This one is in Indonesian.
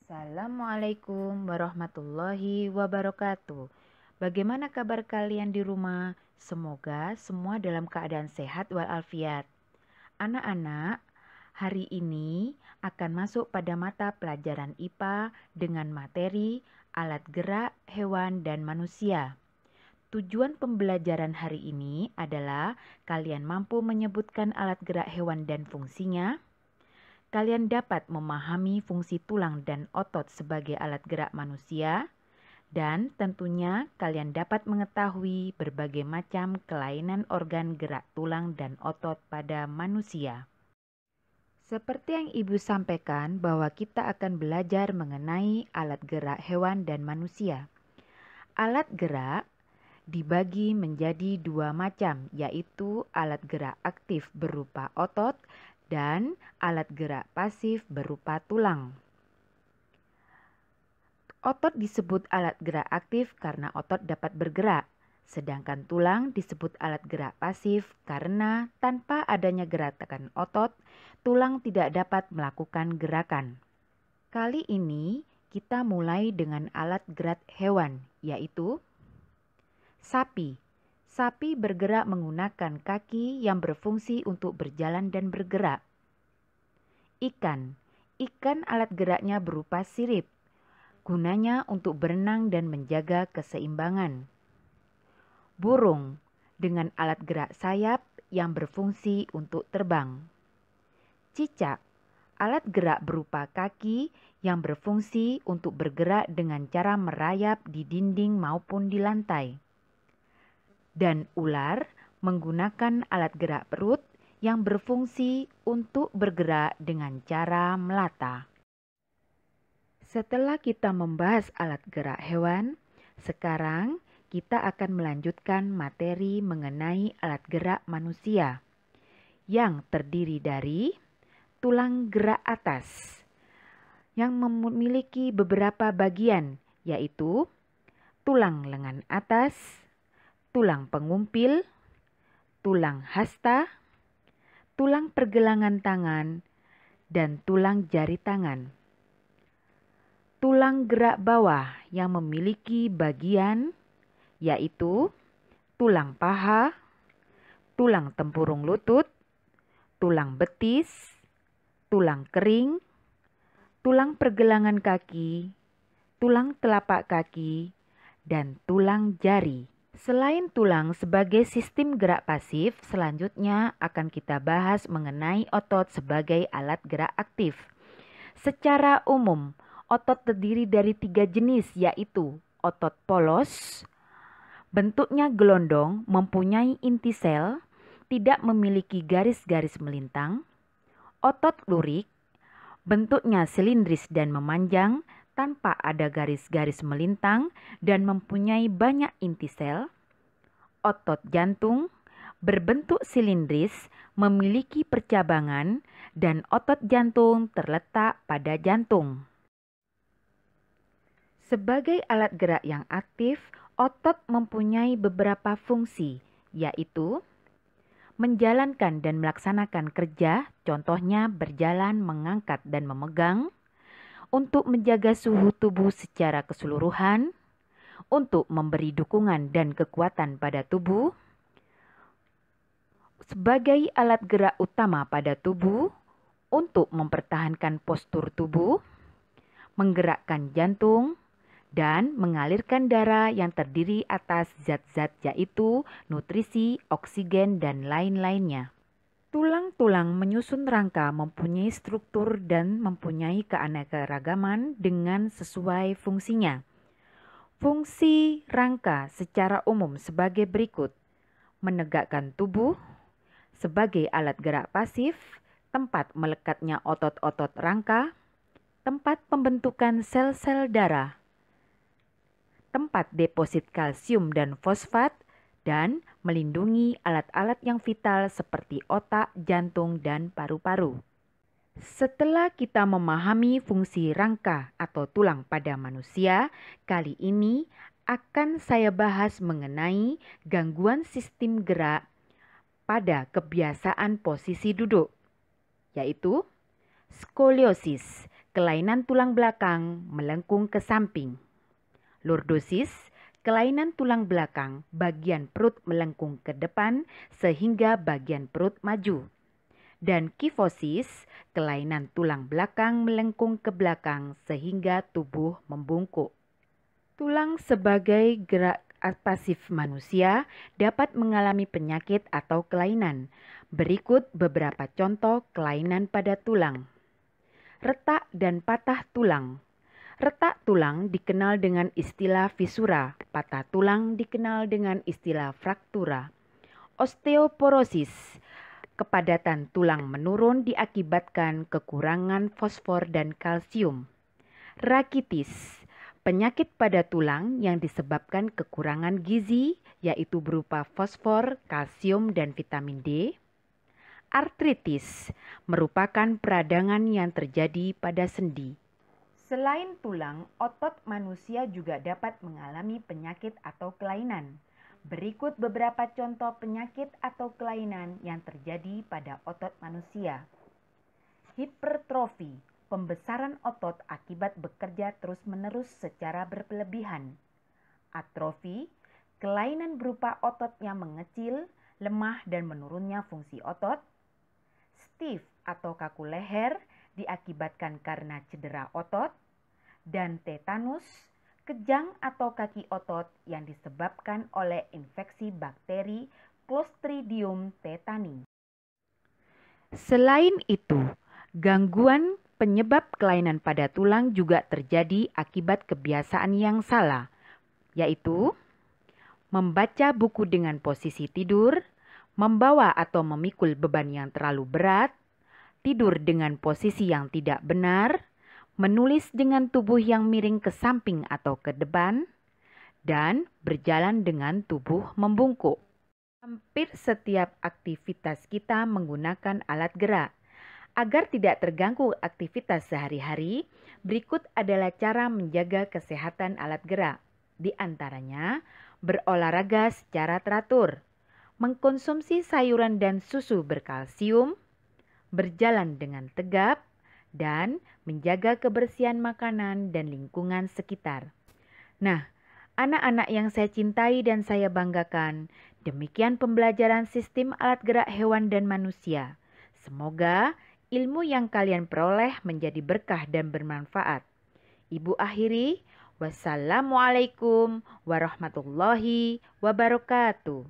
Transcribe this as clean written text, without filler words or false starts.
Assalamualaikum warahmatullahi wabarakatuh. Bagaimana kabar kalian di rumah? Semoga semua dalam keadaan sehat walafiat. Anak-anak, hari ini akan masuk pada mata pelajaran IPA dengan materi alat gerak hewan dan manusia. Tujuan pembelajaran hari ini adalah kalian mampu menyebutkan alat gerak hewan dan fungsinya. Kalian dapat memahami fungsi tulang dan otot sebagai alat gerak manusia, dan tentunya kalian dapat mengetahui berbagai macam kelainan organ gerak tulang dan otot pada manusia. Seperti yang Ibu sampaikan bahwa kita akan belajar mengenai alat gerak hewan dan manusia. Alat gerak dibagi menjadi dua macam, yaitu alat gerak aktif berupa otot dan alat gerak pasif berupa tulang. Otot disebut alat gerak aktif karena otot dapat bergerak, sedangkan tulang disebut alat gerak pasif karena tanpa adanya gerakan otot, tulang tidak dapat melakukan gerakan. Kali ini kita mulai dengan alat gerak hewan, yaitu sapi. Sapi bergerak menggunakan kaki yang berfungsi untuk berjalan dan bergerak. Ikan. Ikan alat geraknya berupa sirip. Gunanya untuk berenang dan menjaga keseimbangan. Burung dengan alat gerak sayap yang berfungsi untuk terbang. Cicak. Alat gerak berupa kaki yang berfungsi untuk bergerak dengan cara merayap di dinding maupun di lantai. Dan ular menggunakan alat gerak perut yang berfungsi untuk bergerak dengan cara melata. Setelah kita membahas alat gerak hewan, sekarang kita akan melanjutkan materi mengenai alat gerak manusia yang terdiri dari tulang gerak atas yang memiliki beberapa bagian, yaitu tulang lengan atas, tulang pengumpil, tulang hasta, tulang pergelangan tangan, dan tulang jari tangan. Tulang gerak bawah yang memiliki bagian yaitu tulang paha, tulang tempurung lutut, tulang betis, tulang kering, tulang pergelangan kaki, tulang telapak kaki, dan tulang jari. Selain tulang sebagai sistem gerak pasif, selanjutnya akan kita bahas mengenai otot sebagai alat gerak aktif. Secara umum, otot terdiri dari 3 jenis, yaitu otot polos, bentuknya gelondong, mempunyai inti sel, tidak memiliki garis-garis melintang. Otot lurik, bentuknya silindris dan memanjang, tanpa ada garis-garis melintang dan mempunyai banyak inti sel. Otot jantung berbentuk silindris, memiliki percabangan, dan otot jantung terletak pada jantung. Sebagai alat gerak yang aktif, otot mempunyai beberapa fungsi, yaitu menjalankan dan melaksanakan kerja, contohnya berjalan, mengangkat, dan memegang, untuk menjaga suhu tubuh secara keseluruhan, untuk memberi dukungan dan kekuatan pada tubuh, sebagai alat gerak utama pada tubuh, untuk mempertahankan postur tubuh, menggerakkan jantung, dan mengalirkan darah yang terdiri atas zat-zat yaitu nutrisi, oksigen, dan lain-lainnya. Tulang-tulang menyusun rangka mempunyai struktur dan mempunyai keanekaragaman dengan sesuai fungsinya. Fungsi rangka secara umum sebagai berikut: menegakkan tubuh, sebagai alat gerak pasif, tempat melekatnya otot-otot rangka, tempat pembentukan sel-sel darah, tempat deposit kalsium dan fosfat, dan melindungi alat-alat yang vital seperti otak, jantung, dan paru-paru. Setelah kita memahami fungsi rangka atau tulang pada manusia, kali ini akan saya bahas mengenai gangguan sistem gerak pada kebiasaan posisi duduk, yaitu skoliosis. kelainan tulang belakang melengkung ke samping. Lordosis, kelainan tulang belakang bagian perut melengkung ke depan sehingga bagian perut maju. Dan kifosis, kelainan tulang belakang melengkung ke belakang sehingga tubuh membungkuk. Tulang sebagai gerak pasif manusia dapat mengalami penyakit atau kelainan. Berikut beberapa contoh kelainan pada tulang. Retak dan patah tulang. Retak tulang dikenal dengan istilah fisura, patah tulang dikenal dengan istilah fraktura. Osteoporosis, kepadatan tulang menurun diakibatkan kekurangan fosfor dan kalsium. Rakitis, penyakit pada tulang yang disebabkan kekurangan gizi, yaitu berupa fosfor, kalsium, dan vitamin D. Artritis, merupakan peradangan yang terjadi pada sendi. Selain tulang, otot manusia juga dapat mengalami penyakit atau kelainan. Berikut beberapa contoh penyakit atau kelainan yang terjadi pada otot manusia. Hipertrofi, pembesaran otot akibat bekerja terus-menerus secara berlebihan. Atrofi, kelainan berupa otot yang mengecil, lemah dan menurunnya fungsi otot. Stiff atau kaku leher diakibatkan karena cedera otot. Dan tetanus, kejang atau kaki otot yang disebabkan oleh infeksi bakteri Clostridium tetani. Selain itu, gangguan penyebab kelainan pada tulang juga terjadi akibat kebiasaan yang salah, yaitu membaca buku dengan posisi tidur, membawa atau memikul beban yang terlalu berat, tidur dengan posisi yang tidak benar, menulis dengan tubuh yang miring ke samping atau ke depan, dan berjalan dengan tubuh membungkuk. Hampir setiap aktivitas kita menggunakan alat gerak. Agar tidak terganggu aktivitas sehari-hari, berikut adalah cara menjaga kesehatan alat gerak. Di antaranya, berolahraga secara teratur, mengkonsumsi sayuran dan susu berkalsium, berjalan dengan tegap, dan menjaga kebersihan makanan dan lingkungan sekitar. Nah, anak-anak yang saya cintai dan saya banggakan, demikian pembelajaran sistem alat gerak hewan dan manusia. Semoga ilmu yang kalian peroleh menjadi berkah dan bermanfaat. Ibu akhiri, wassalamualaikum warahmatullahi wabarakatuh.